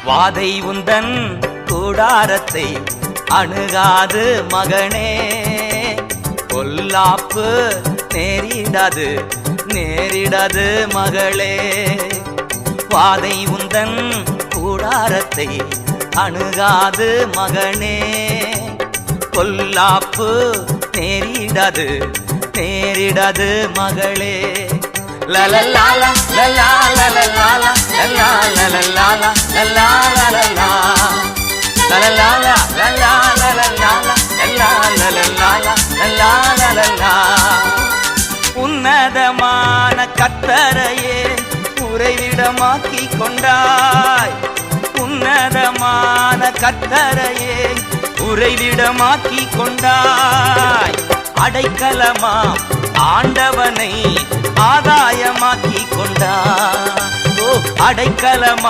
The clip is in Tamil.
வாதை உந்தன் கூடாரத்தை அணுகாது மகனே, பொல்லாப்பு நேரிடாது நேரிடாது மகளே. வாதை உந்தன் கூடாரத்தை அணுகாது மகனே, பொல்லாப்பு நேரிடாது நேரிடாது மகளே. லலலாலா லலா லலலாலா லலா லலலாலா லலா லலலா லலலாலா லலா லலலாலா லலா லலலாலா லலா லலலா. உன்னதமான கர்த்தரையே உறைவிடமாக்கி கொண்டாய், உன்னதமான கர்த்தரையே உறைவிடமாக்கி கொண்டாய். அடைக்கலமா ஆண்டவனை ஆதாயமாக்கி கொண்டாய், ஓ அடைக்கலமா